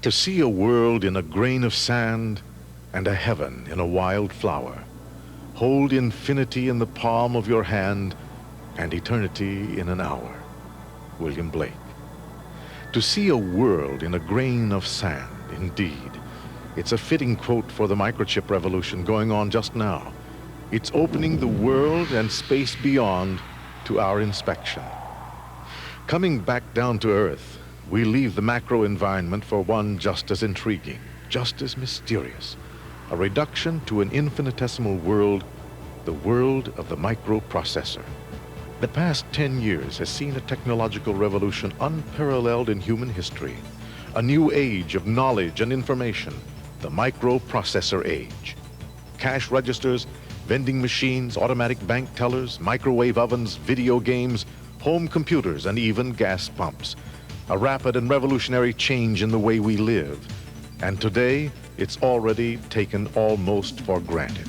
To see a world in a grain of sand and a heaven in a wild flower. Hold infinity in the palm of your hand and eternity in an hour. William Blake. To see a world in a grain of sand, indeed. It's a fitting quote for the microchip revolution going on just now. It's opening the world and space beyond to our inspection. Coming back down to Earth, we leave the macro environment for one just as intriguing, just as mysterious. A reduction to an infinitesimal world, the world of the microprocessor. The past 10 years has seen a technological revolution unparalleled in human history. A new age of knowledge and information, the microprocessor age. Cash registers, vending machines, automatic bank tellers, microwave ovens, video games, home computers, and even gas pumps. A rapid and revolutionary change in the way we live. And today, it's already taken almost for granted.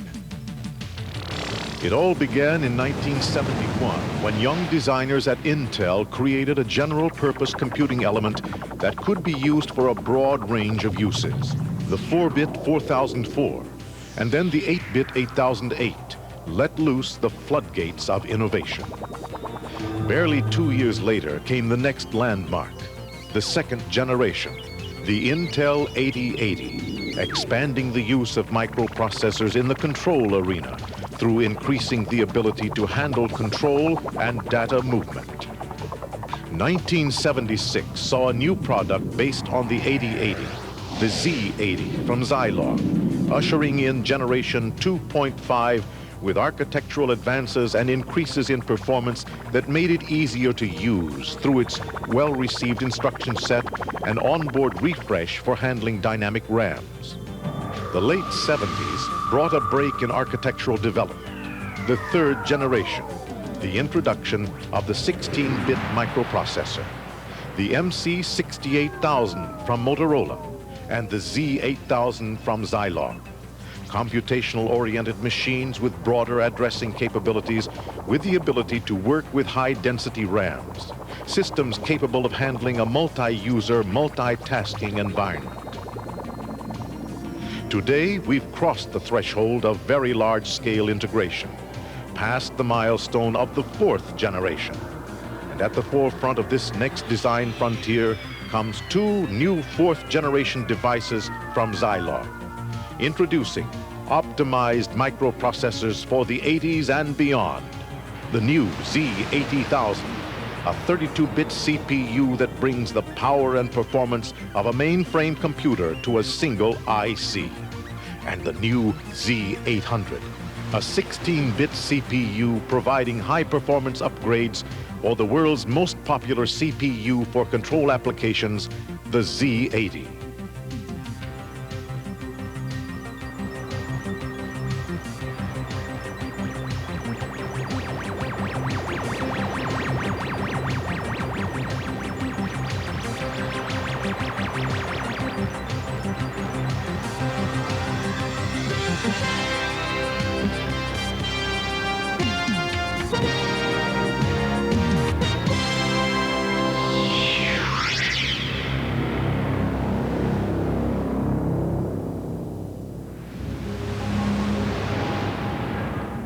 It all began in 1971 when young designers at Intel created a general-purpose computing element that could be used for a broad range of uses. The 4-bit 4004, and then the 8-bit 8008 let loose the floodgates of innovation. Barely 2 years later came the next landmark, the second generation, the Intel 8080, expanding the use of microprocessors in the control arena through increasing the ability to handle control and data movement. 1976 saw a new product based on the 8080, the Z80 from Zilog, ushering in generation 2.5 with architectural advances and increases in performance that made it easier to use through its well-received instruction set and onboard refresh for handling dynamic RAMs. The late 70s brought a break in architectural development. The third generation, the introduction of the 16-bit microprocessor, the MC68000 from Motorola, and the Z80000 from Zilog. Computational-oriented machines with broader addressing capabilities with the ability to work with high-density RAMs. Systems capable of handling a multi-user, multitasking environment. Today, we've crossed the threshold of very large-scale integration, past the milestone of the fourth generation. And at the forefront of this next design frontier comes two new fourth-generation devices from Zilog. Introducing optimized microprocessors for the 80s and beyond. The new Z80000, a 32-bit CPU that brings the power and performance of a mainframe computer to a single IC. And the new Z800, a 16-bit CPU providing high-performance upgrades for the world's most popular CPU for control applications, the Z80.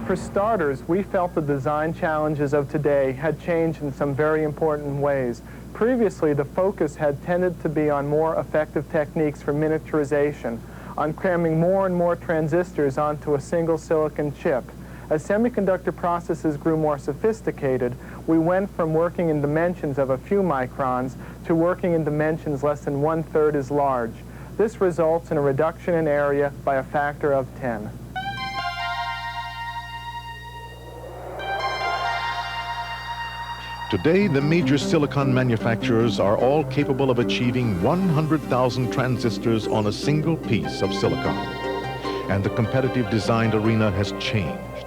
For starters, we felt the design challenges of today had changed in some very important ways. Previously, the focus had tended to be on more effective techniques for miniaturization, on cramming more and more transistors onto a single silicon chip. As semiconductor processes grew more sophisticated, we went from working in dimensions of a few microns to working in dimensions less than 1/3 as large. This results in a reduction in area by a factor of 10. Today, the major silicon manufacturers are all capable of achieving 100,000 transistors on a single piece of silicon. And the competitive design arena has changed.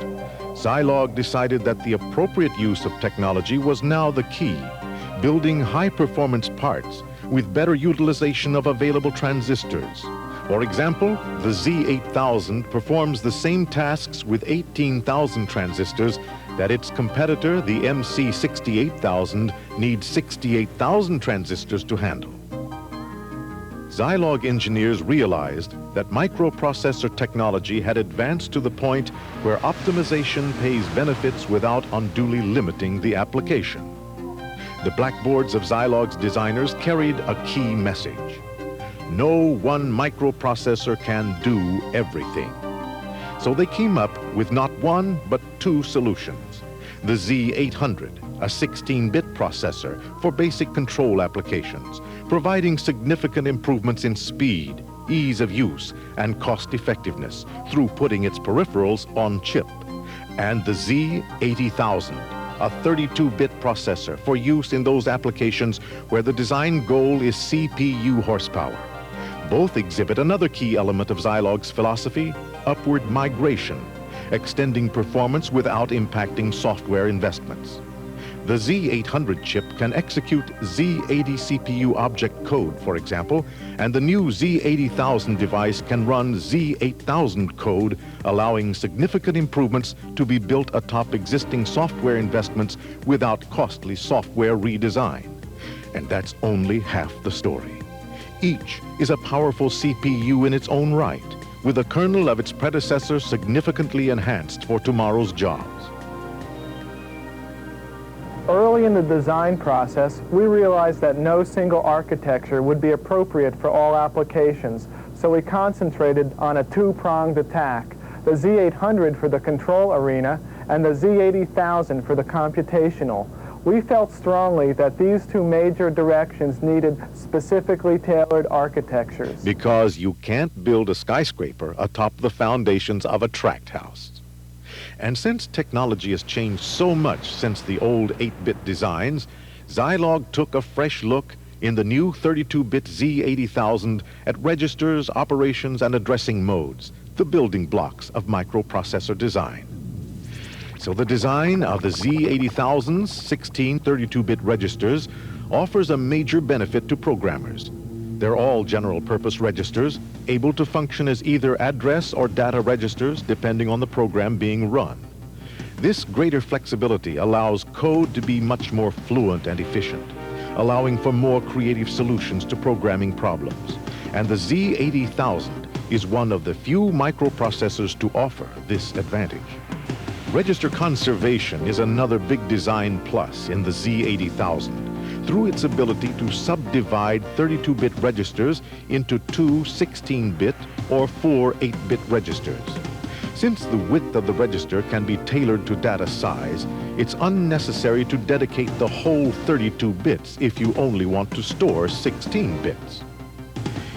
Zilog decided that the appropriate use of technology was now the key, building high-performance parts with better utilization of available transistors. For example, the Z8000 performs the same tasks with 18,000 transistors that its competitor, the MC68000, needs 68,000 transistors to handle. Zilog engineers realized that microprocessor technology had advanced to the point where optimization pays benefits without unduly limiting the application. The blackboards of Zilog's designers carried a key message. No one microprocessor can do everything. So they came up with not one, but two solutions. The Z800, a 16-bit processor for basic control applications, providing significant improvements in speed, ease of use, and cost-effectiveness through putting its peripherals on chip. And the Z80000, a 32-bit processor for use in those applications where the design goal is CPU horsepower. Both exhibit another key element of Zilog's philosophy, upward migration, extending performance without impacting software investments. The Z800 chip can execute Z80 CPU object code, for example, and the new Z80000 device can run Z8000 code, allowing significant improvements to be built atop existing software investments without costly software redesign. And that's only half the story. Each is a powerful CPU in its own right, with the kernel of its predecessor significantly enhanced for tomorrow's jobs. Early in the design process, we realized that no single architecture would be appropriate for all applications, so we concentrated on a two-pronged attack, the Z800 for the control arena and the Z80000 for the computational. We felt strongly that these two major directions needed specifically tailored architectures. Because you can't build a skyscraper atop the foundations of a tract house. And since technology has changed so much since the old 8-bit designs, Zilog took a fresh look in the new 32-bit Z80000 at registers, operations, and addressing modes, the building blocks of microprocessor design. So the design of the Z80000's 16 32-bit registers offers a major benefit to programmers. They're all general-purpose registers, able to function as either address or data registers depending on the program being run. This greater flexibility allows code to be much more fluent and efficient, allowing for more creative solutions to programming problems. And the Z80000 is one of the few microprocessors to offer this advantage. Register conservation is another big design plus in the Z80000. Through its ability to subdivide 32-bit registers into two 16-bit or four 8-bit registers. Since the width of the register can be tailored to data size, it's unnecessary to dedicate the whole 32 bits if you only want to store 16 bits.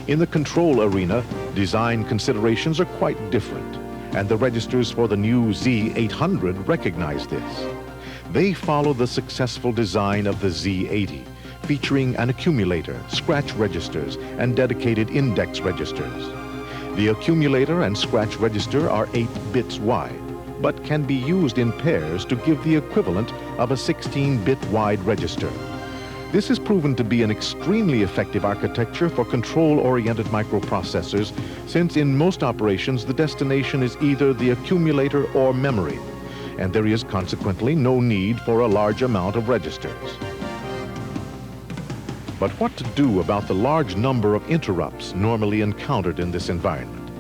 In the control arena, design considerations are quite different, and the registers for the new Z800 recognize this. They follow the successful design of the Z80, featuring an accumulator, scratch registers, and dedicated index registers. The accumulator and scratch register are 8 bits wide, but can be used in pairs to give the equivalent of a 16-bit wide register. This has proven to be an extremely effective architecture for control-oriented microprocessors, since in most operations the destination is either the accumulator or memory, and there is consequently no need for a large amount of registers. But what to do about the large number of interrupts normally encountered in this environment?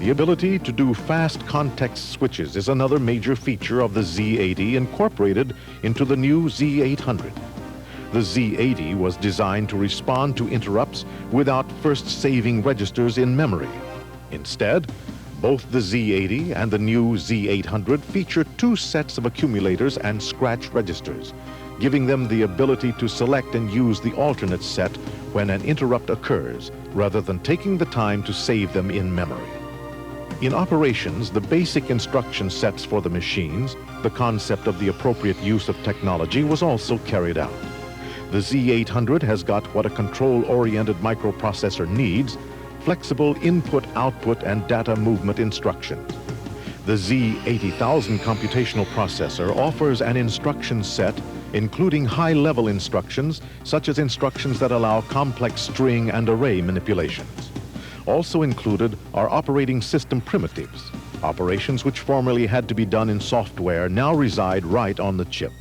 The ability to do fast context switches is another major feature of the Z80 incorporated into the new Z800. The Z80 was designed to respond to interrupts without first saving registers in memory. Instead, both the Z80 and the new Z800 feature two sets of accumulators and scratch registers, giving them the ability to select and use the alternate set when an interrupt occurs, rather than taking the time to save them in memory. In operations, the basic instruction sets for the machines, the concept of the appropriate use of technology, was also carried out. The Z800 has got what a control-oriented microprocessor needs: flexible input-output and data movement instructions. The Z80000 computational processor offers an instruction set including high-level instructions, such as instructions that allow complex string and array manipulations. Also included are operating system primitives. Operations which formerly had to be done in software now reside right on the chip.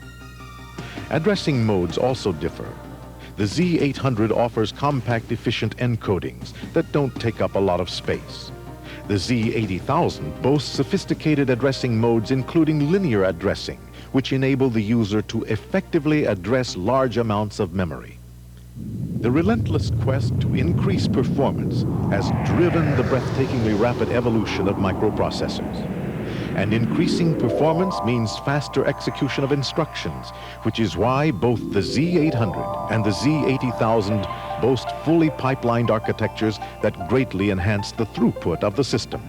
Addressing modes also differ. The Z800 offers compact, efficient encodings that don't take up a lot of space. The Z80000 boasts sophisticated addressing modes, including linear addressing, which enable the user to effectively address large amounts of memory. The relentless quest to increase performance has driven the breathtakingly rapid evolution of microprocessors. And increasing performance means faster execution of instructions, which is why both the Z800 and the Z80000 boast fully pipelined architectures that greatly enhance the throughput of the system.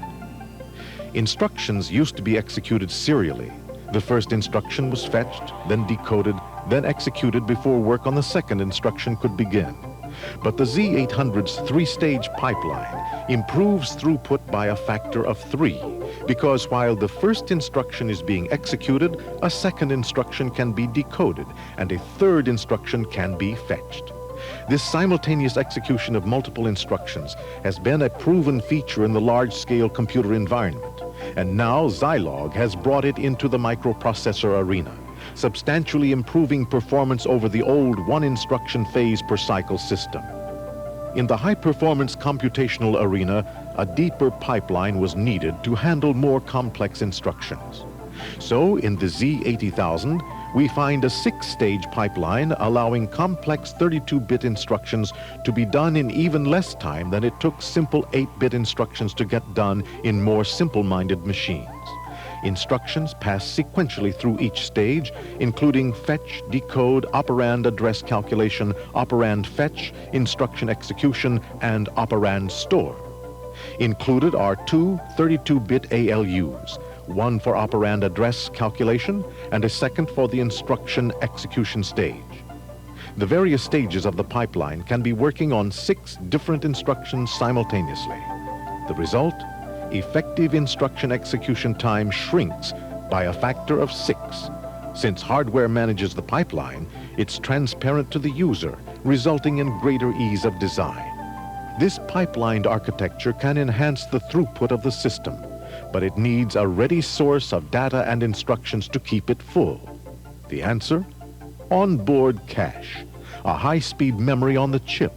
Instructions used to be executed serially. The first instruction was fetched, then decoded, then executed before work on the second instruction could begin. But the Z800's three-stage pipeline improves throughput by a factor of 3, because while the first instruction is being executed, a second instruction can be decoded and a third instruction can be fetched. This simultaneous execution of multiple instructions has been a proven feature in the large-scale computer environment, and now Zilog has brought it into the microprocessor arena, substantially improving performance over the old one-instruction phase per cycle system. In the high-performance computational arena, a deeper pipeline was needed to handle more complex instructions. So, in the Z80000, we find a 6-stage pipeline allowing complex 32-bit instructions to be done in even less time than it took simple 8-bit instructions to get done in more simple-minded machines. Instructions pass sequentially through each stage, including fetch, decode, operand address calculation, operand fetch, instruction execution, and operand store. Included are two 32-bit ALUs, one for operand address calculation and a second for the instruction execution stage. The various stages of the pipeline can be working on 6 different instructions simultaneously. The result? Effective instruction execution time shrinks by a factor of 6. Since hardware manages the pipeline, it's transparent to the user, resulting in greater ease of design. This pipelined architecture can enhance the throughput of the system, but it needs a ready source of data and instructions to keep it full. The answer? Onboard cache, a high-speed memory on the chip.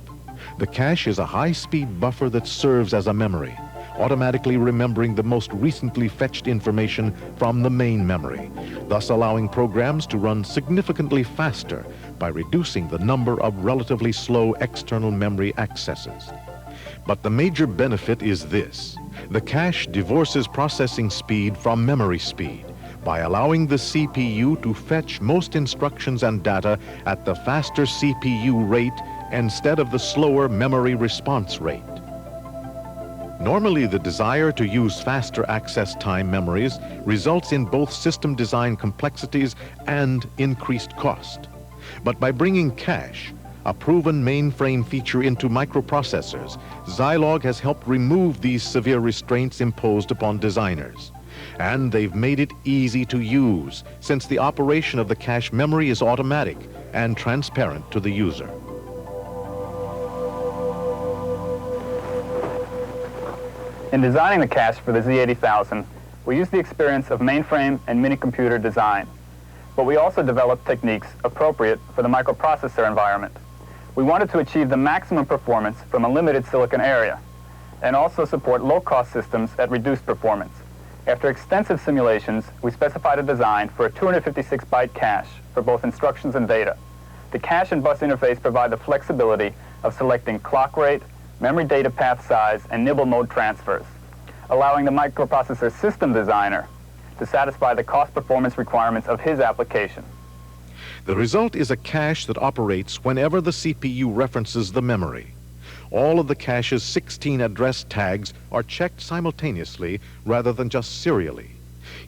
The cache is a high-speed buffer that serves as a memory, automatically remembering the most recently fetched information from the main memory, thus allowing programs to run significantly faster by reducing the number of relatively slow external memory accesses. But the major benefit is this: the cache divorces processing speed from memory speed by allowing the CPU to fetch most instructions and data at the faster CPU rate instead of the slower memory response rate. Normally, the desire to use faster access time memories results in both system design complexities and increased cost. But by bringing cache, a proven mainframe feature, into microprocessors, Zilog has helped remove these severe restraints imposed upon designers. And they've made it easy to use, since the operation of the cache memory is automatic and transparent to the user. In designing the cache for the Z80000, we used the experience of mainframe and mini-computer design, but we also developed techniques appropriate for the microprocessor environment. We wanted to achieve the maximum performance from a limited silicon area, and also support low-cost systems at reduced performance. After extensive simulations, we specified a design for a 256-byte cache for both instructions and data. The cache and bus interface provide the flexibility of selecting clock rate, memory data path size, and nibble mode transfers, allowing the microprocessor system designer to satisfy the cost performance requirements of his application. The result is a cache that operates whenever the CPU references the memory. All of the cache's 16 address tags are checked simultaneously rather than just serially.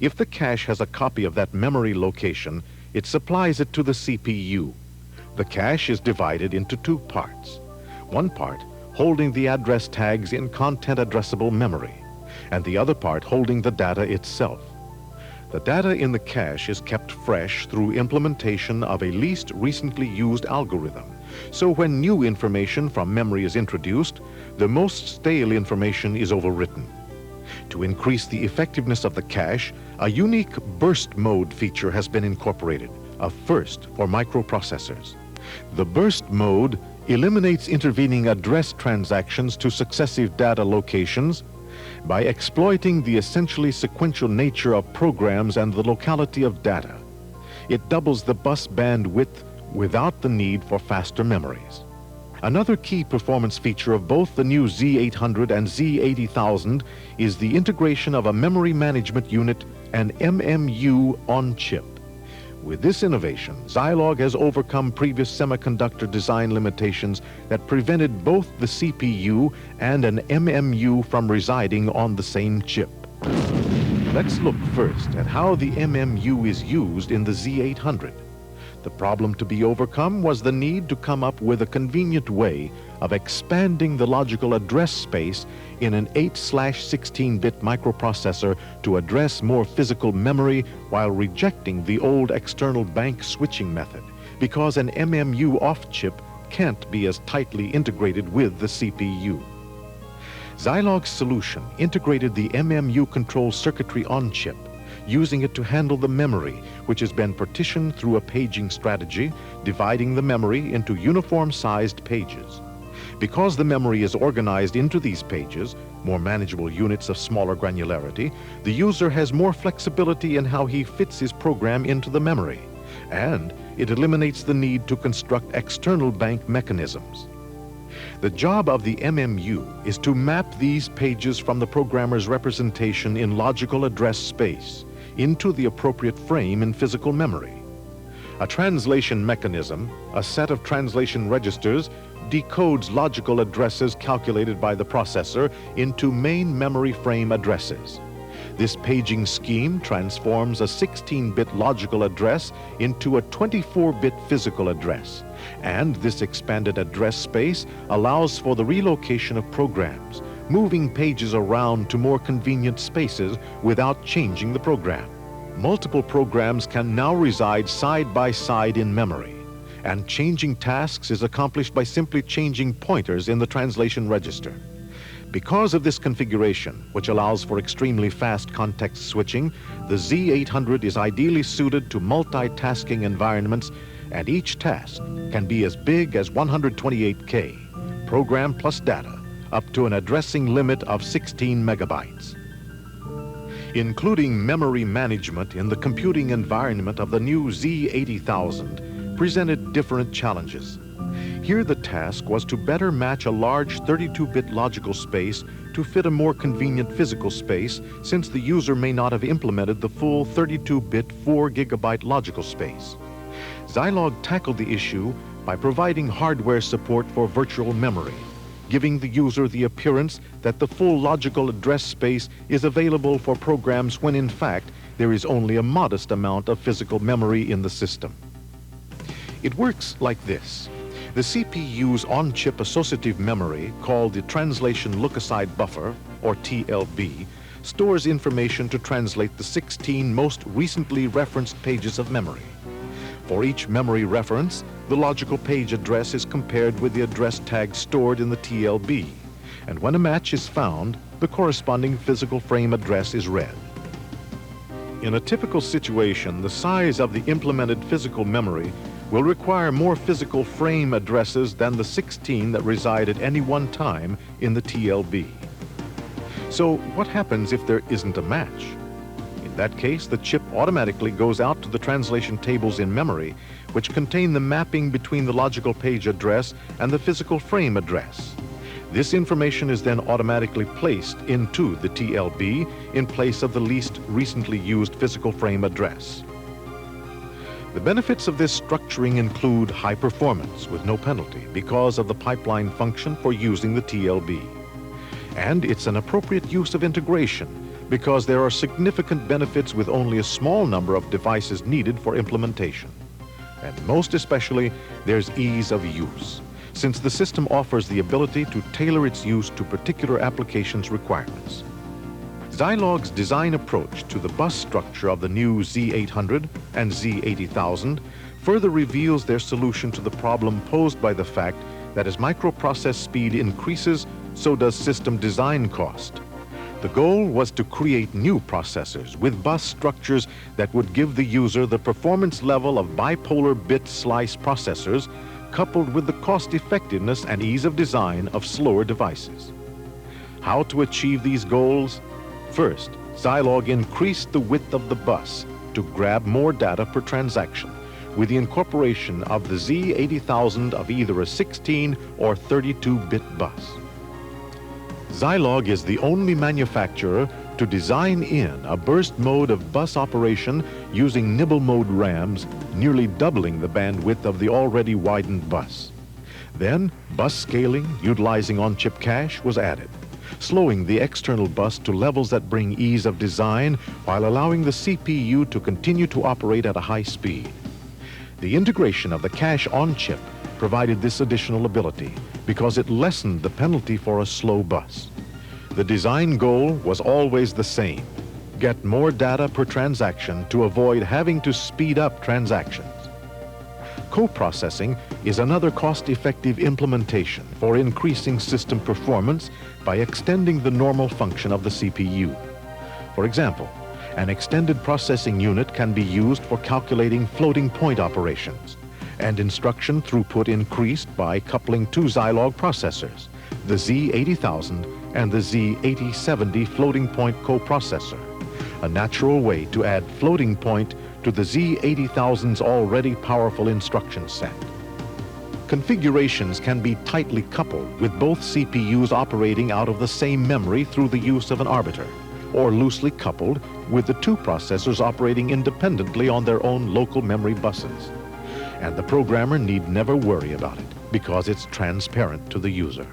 If the cache has a copy of that memory location, it supplies it to the CPU. The cache is divided into 2 parts. One part holding the address tags in content addressable memory, and the other part holding the data itself. The data in the cache is kept fresh through implementation of a least recently used algorithm. So when new information from memory is introduced, the most stale information is overwritten. To increase the effectiveness of the cache, a unique burst mode feature has been incorporated, a first for microprocessors. The burst mode eliminates intervening address transactions to successive data locations by exploiting the essentially sequential nature of programs and the locality of data. It doubles the bus bandwidth without the need for faster memories. Another key performance feature of both the new Z800 and Z80000 is the integration of a memory management unit and MMU on chip. With this innovation, Zilog has overcome previous semiconductor design limitations that prevented both the CPU and an MMU from residing on the same chip. Let's look first at how the MMU is used in the Z800. The problem to be overcome was the need to come up with a convenient way of expanding the logical address space in an 8/16-bit microprocessor to address more physical memory while rejecting the old external bank switching method, because an MMU off-chip can't be as tightly integrated with the CPU. Zilog's solution integrated the MMU control circuitry on chip, using it to handle the memory, which has been partitioned through a paging strategy, dividing the memory into uniform-sized pages. Because the memory is organized into these pages, more manageable units of smaller granularity, the user has more flexibility in how he fits his program into the memory, and it eliminates the need to construct external bank mechanisms. The job of the MMU is to map these pages from the programmer's representation in logical address space into the appropriate frame in physical memory. A translation mechanism, a set of translation registers, decodes logical addresses calculated by the processor into main memory frame addresses. This paging scheme transforms a 16-bit logical address into a 24-bit physical address, and this expanded address space allows for the relocation of programs, moving pages around to more convenient spaces without changing the program. Multiple programs can now reside side by side in memory, and changing tasks is accomplished by simply changing pointers in the translation register. Because of this configuration, which allows for extremely fast context switching, the Z800 is ideally suited to multitasking environments, and each task can be as big as 128K, program plus data, up to an addressing limit of 16 megabytes. Including memory management in the computing environment of the new Z80000 presented different challenges. Here the task was to better match a large 32-bit logical space to fit a more convenient physical space, since the user may not have implemented the full 32-bit 4 gigabyte logical space. Zilog tackled the issue by providing hardware support for virtual memory, giving the user the appearance that the full logical address space is available for programs when in fact there is only a modest amount of physical memory in the system. It works like this. The CPU's on-chip associative memory, called the Translation Look-Aside Buffer, or TLB, stores information to translate the 16 most recently referenced pages of memory. For each memory reference, the logical page address is compared with the address tag stored in the TLB, and when a match is found, the corresponding physical frame address is read. In a typical situation, the size of the implemented physical memory will require more physical frame addresses than the 16 that reside at any one time in the TLB. So what happens if there isn't a match? In that case, the chip automatically goes out to the translation tables in memory, which contain the mapping between the logical page address and the physical frame address. This information is then automatically placed into the TLB in place of the least recently used physical frame address. The benefits of this structuring include high performance with no penalty because of the pipeline function for using the TLB. And it's an appropriate use of integration because there are significant benefits with only a small number of devices needed for implementation. And most especially, there's ease of use, since the system offers the ability to tailor its use to particular applications' requirements. Zilog's design approach to the bus structure of the new Z800 and Z80000 further reveals their solution to the problem posed by the fact that as microprocess speed increases, so does system design cost. The goal was to create new processors with bus structures that would give the user the performance level of bipolar bit slice processors, coupled with the cost-effectiveness and ease of design of slower devices. How to achieve these goals? First, Zilog increased the width of the bus to grab more data per transaction with the incorporation of the Z80000 of either a 16 or 32-bit bus. Zilog is the only manufacturer to design in a burst mode of bus operation using nibble mode RAMs, nearly doubling the bandwidth of the already widened bus. Then, bus scaling utilizing on-chip cache was added, slowing the external bus to levels that bring ease of design while allowing the CPU to continue to operate at a high speed. The integration of the cache on-chip provided this additional ability because it lessened the penalty for a slow bus. The design goal was always the same: get more data per transaction to avoid having to speed up transactions. Co-processing is another cost-effective implementation for increasing system performance by extending the normal function of the CPU. For example, an extended processing unit can be used for calculating floating point operations, and instruction throughput increased by coupling two Zilog processors, the Z80000 and the Z8070 floating point coprocessor, a natural way to add floating point to the Z80000's already powerful instruction set. Configurations can be tightly coupled with both CPUs operating out of the same memory through the use of an arbiter, or loosely coupled with the two processors operating independently on their own local memory buses. And the programmer need never worry about it because it's transparent to the user.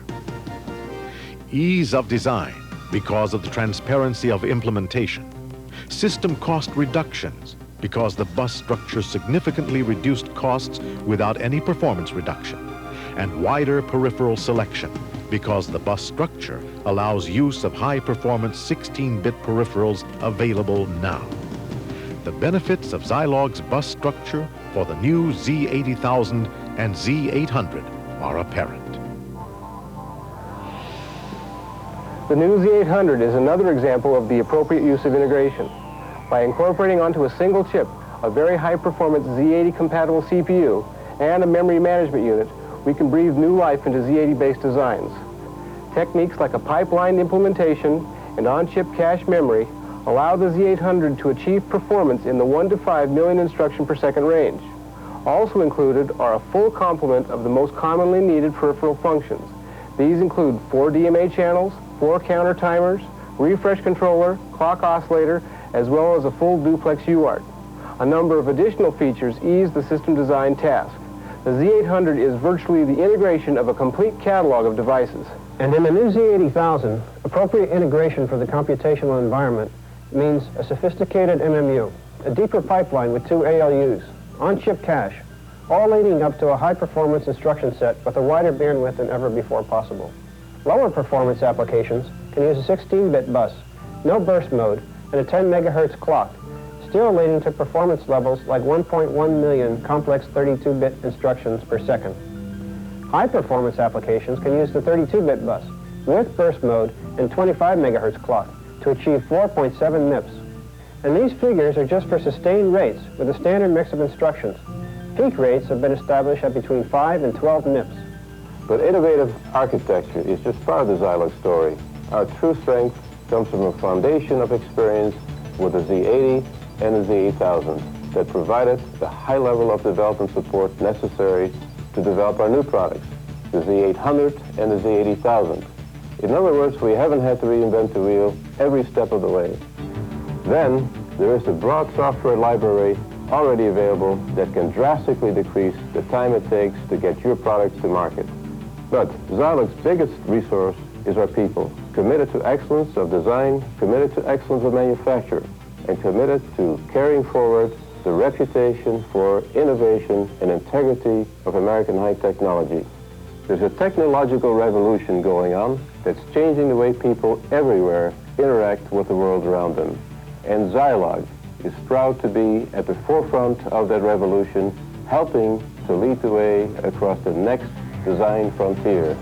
Ease of design because of the transparency of implementation. System cost reductions because the bus structure significantly reduced costs without any performance reduction. And wider peripheral selection because the bus structure allows use of high-performance 16-bit peripherals available now. The benefits of Zilog's bus structure for the new Z80000 and Z800 are apparent. The new Z800 is another example of the appropriate use of integration. By incorporating onto a single chip a very high-performance Z80-compatible CPU and a memory management unit, we can breathe new life into Z80-based designs. Techniques like a pipelined implementation and on-chip cache memory allow the Z800 to achieve performance in the 1 to 5 million instruction per second range. Also included are a full complement of the most commonly needed peripheral functions. These include 4 DMA channels, 4 counter timers, refresh controller, clock oscillator, as well as a full duplex UART. A number of additional features ease the system design task. The Z800 is virtually the integration of a complete catalog of devices. And in the new Z80000, appropriate integration for the computational environment means a sophisticated MMU, a deeper pipeline with 2 ALUs, on-chip cache, all leading up to a high-performance instruction set with a wider bandwidth than ever before possible. Lower performance applications can use a 16-bit bus, no burst mode, and a 10 megahertz clock, still leading to performance levels like 1.1 million complex 32-bit instructions per second. High-performance applications can use the 32-bit bus with burst mode and 25 megahertz clock to achieve 4.7 MIPS. And these figures are just for sustained rates with a standard mix of instructions. Peak rates have been established at between 5 and 12 MIPS. But innovative architecture is just part of the Zilog story. Our true strength comes from a foundation of experience with the Z80 and the Z8000 that provided the high level of development support necessary to develop our new products, the Z800 and the Z80000. In other words, we haven't had to reinvent the wheel every step of the way. Then, there is the broad software library already available that can drastically decrease the time it takes to get your products to market. But Zilog's biggest resource is our people, committed to excellence of design, committed to excellence of manufacture, and committed to carrying forward the reputation for innovation and integrity of American high technology. There's a technological revolution going on that's changing the way people everywhere interact with the world around them. And Zilog is proud to be at the forefront of that revolution, helping to lead the way across the next design frontier.